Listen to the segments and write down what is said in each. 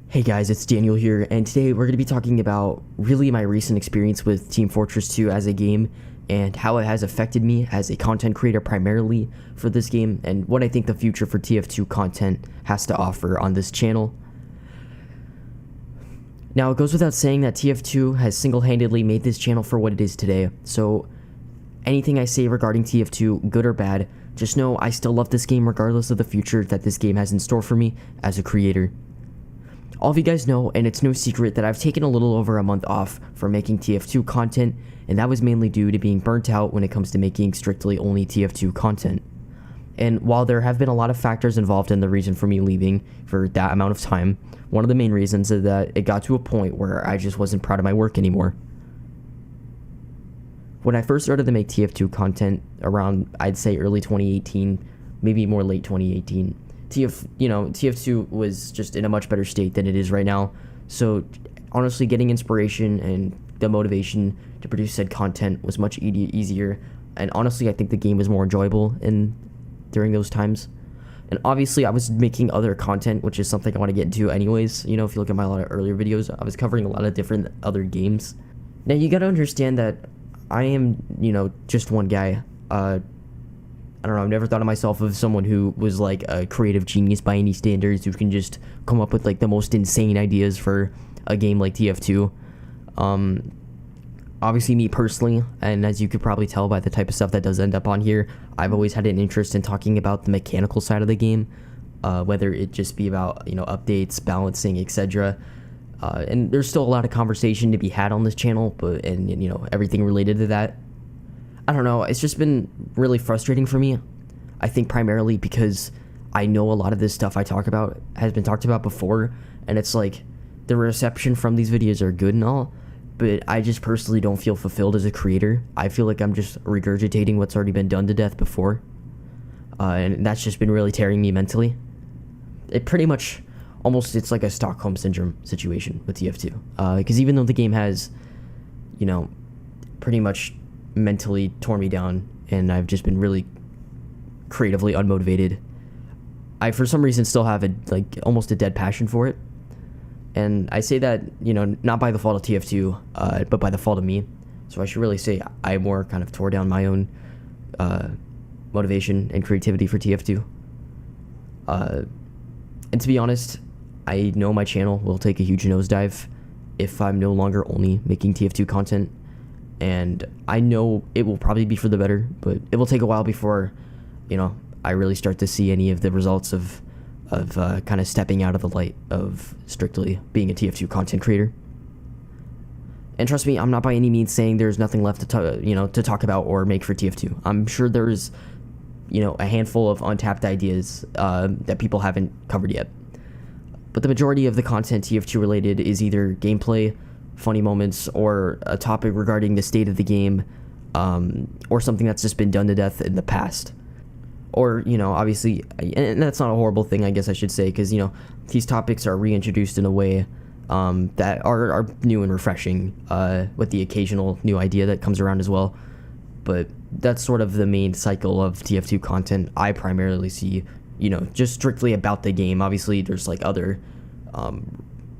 Hey guys, it's Daniel here, and today we're going to be talking about really my recent experience with Team Fortress 2 as a game and how it has affected me as a content creator primarily for this game, and what I think the future for TF2 content has to offer on this channel. Now, it goes without saying that TF2 has single-handedly made this channel for what it is today, so anything I say regarding TF2, good or bad, just know I still love this game regardless of the future that this game has in store for me as a creator. All of you guys know, and it's no secret, that I've taken a little over a month off from making TF2 content, and that was mainly due to being burnt out when it comes to making strictly only TF2 content. And while there have been a lot of factors involved in the reason for me leaving for that amount of time, one of the main reasons is that it got to a point where I just wasn't proud of my work anymore. When I first started to make TF2 content around, I'd say early 2018, maybe more late 2018, TF2 was just in a much better state than it is right now. So honestly, getting inspiration and the motivation to produce said content was much easier. And honestly, I think the game was more enjoyable during those times. And obviously, I was making other content, which is something I want to get into anyways. You know, if you look at a lot of earlier videos, I was covering a lot of different other games. Now, you got to understand that I am, just one guy. I don't know, I've never thought of myself as someone who was like a creative genius by any standards, who can just come up with like the most insane ideas for a game like TF2. Obviously me personally, and as you could probably tell by the type of stuff that does end up on here, I've always had an interest in talking about the mechanical side of the game, whether it just be about, updates, balancing, etc. And there's still a lot of conversation to be had on this channel, but everything related to that. I don't know, it's just been really frustrating for me. I think primarily because I know a lot of this stuff I talk about has been talked about before, and it's like the reception from these videos are good and all, but I just personally don't feel fulfilled as a creator. I feel like I'm just regurgitating what's already been done to death before, and that's just been really tearing me mentally. It pretty much it's like a Stockholm Syndrome situation with TF2, because even though the game has, pretty much mentally torn me down, and I've just been really creatively unmotivated, I for some reason still have almost a dead passion for it. And I say that, not by the fault of TF2, but by the fault of me. So I should really say I more kind of tore down my own motivation and creativity for TF2. And to be honest, I know my channel will take a huge nosedive if I'm no longer only making TF2 content. And I know it will probably be for the better, but it will take a while before, I really start to see any of the results of kind of stepping out of the light of strictly being a TF2 content creator. And trust me, I'm not by any means saying there's nothing left to talk about or make for TF2. I'm sure there's, a handful of untapped ideas that people haven't covered yet. But the majority of the content TF2 related is either gameplay, funny moments, or a topic regarding the state of the game, or something that's just been done to death in the past. Or, obviously, and that's not a horrible thing, I guess I should say, because, these topics are reintroduced in a way that are new and refreshing, with the occasional new idea that comes around as well. But that's sort of the main cycle of TF2 content I primarily see, just strictly about the game. Obviously, there's other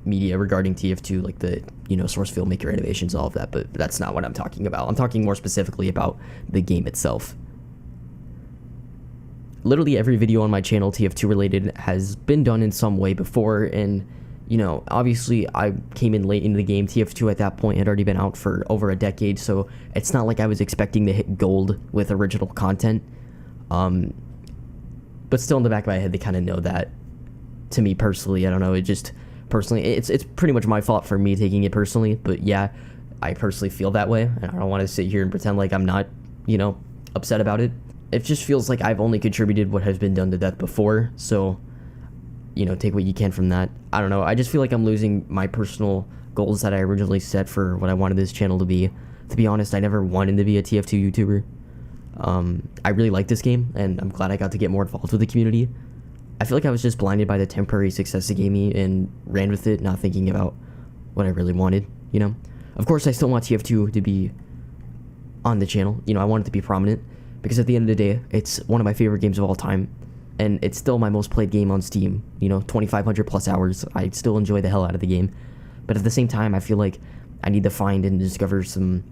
media regarding TF2, like the source filmmaker innovations, all of that, but that's not what I'm talking about. I'm talking more specifically about the game itself. Literally every video on my channel TF2 related has been done in some way before, and obviously I came in late into the game. TF2 at that point had already been out for over a decade, so it's not like I was expecting to hit gold with original content, but still in the back of my head they kind of know that. To me personally, I don't know, personally, it's pretty much my fault for me taking it personally, but yeah, I personally feel that way, and I don't want to sit here and pretend like I'm not, upset about it. It just feels like I've only contributed what has been done to death before, so, take what you can from that. I don't know, I just feel like I'm losing my personal goals that I originally set for what I wanted this channel to be. To be honest, I never wanted to be a TF2 YouTuber. I really like this game, and I'm glad I got to get more involved with the community. I feel like I was just blinded by the temporary success it gave me and ran with it, not thinking about what I really wanted, Of course, I still want TF2 to be on the channel. I want it to be prominent, because at the end of the day, it's one of my favorite games of all time. and it's still my most played game on Steam. 2,500 plus hours. I still enjoy the hell out of the game, but at the same time, I feel like I need to find and discover some,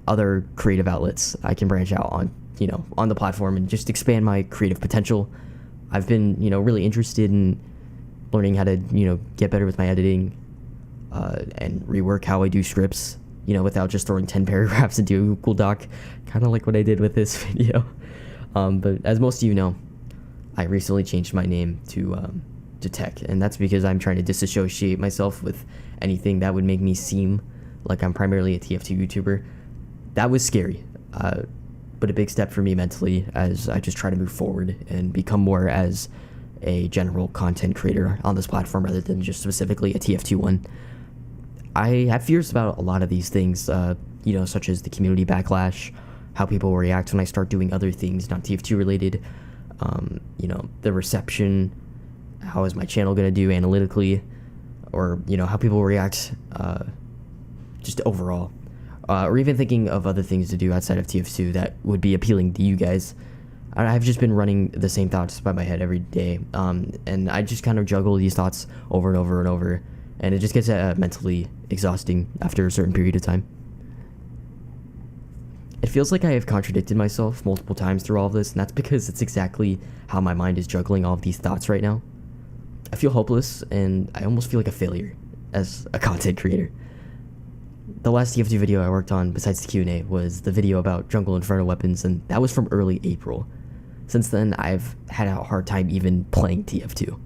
other creative outlets I can branch out on, on the platform and just expand my creative potential. I've been, really interested in learning how to, get better with my editing, and rework how I do scripts, without just throwing 10 paragraphs into a Google Doc, kind of like what I did with this video. But as most of you know, I recently changed my name to Tech, and that's because I'm trying to disassociate myself with anything that would make me seem like I'm primarily a TF2 YouTuber. That was scary, but a big step for me mentally as I just try to move forward and become more as a general content creator on this platform rather than just specifically a TF2 one. I have fears about a lot of these things, such as the community backlash, how people will react when I start doing other things not TF2 related, the reception, how is my channel going to do analytically, or, how people will react just overall, or even thinking of other things to do outside of TF2 that would be appealing to you guys. I've just been running the same thoughts by my head every day, and I just kind of juggle these thoughts over and over and over, and it just gets mentally exhausting after a certain period of time. It feels like I have contradicted myself multiple times through all of this, and that's because it's exactly how my mind is juggling all of these thoughts right now. I feel hopeless, and I almost feel like a failure as a content creator. The last TF2 video I worked on, besides the Q&A, was the video about Jungle Inferno weapons, and that was from early April. Since then, I've had a hard time even playing TF2.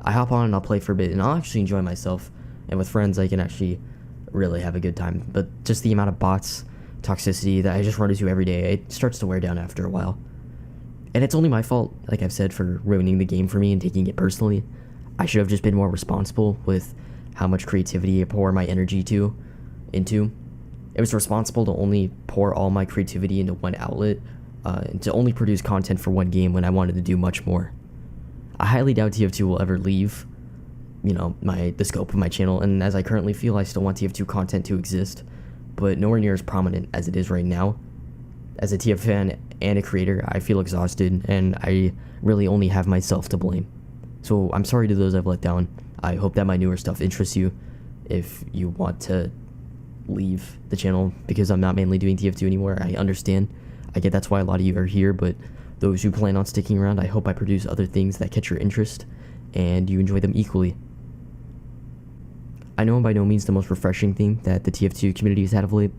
I hop on and I'll play for a bit, and I'll actually enjoy myself, and with friends I can actually really have a good time, but just the amount of bots, toxicity that I just run into every day, it starts to wear down after a while. And it's only my fault, like I've said, for ruining the game for me and taking it personally. I should have just been more responsible with how much creativity I pour my energy into. It was responsible to only pour all my creativity into one outlet, and to only produce content for one game when I wanted to do much more. I highly doubt TF2 will ever leave, the scope of my channel, and as I currently feel, I still want TF2 content to exist, but nowhere near as prominent as it is right now. As a TF fan and a creator, I feel exhausted, and I really only have myself to blame. So I'm sorry to those I've let down. I hope that my newer stuff interests you. If you want to leave the channel because I'm not mainly doing TF2 anymore, I understand. I get that's why a lot of you are here, but those who plan on sticking around, I hope I produce other things that catch your interest and you enjoy them equally. I know I'm by no means the most refreshing thing that the TF2 community has had of late.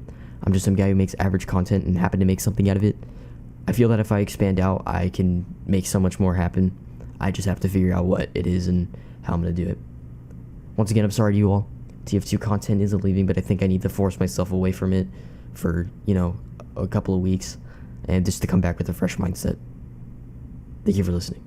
I'm just some guy who makes average content and happen to make something out of it. I feel that if I expand out, I can make so much more happen. I just have to figure out what it is and how I'm going to do it. Once again, I'm sorry to you all. TF2 content isn't leaving, but I think I need to force myself away from it for, a couple of weeks and just to come back with a fresh mindset. Thank you for listening.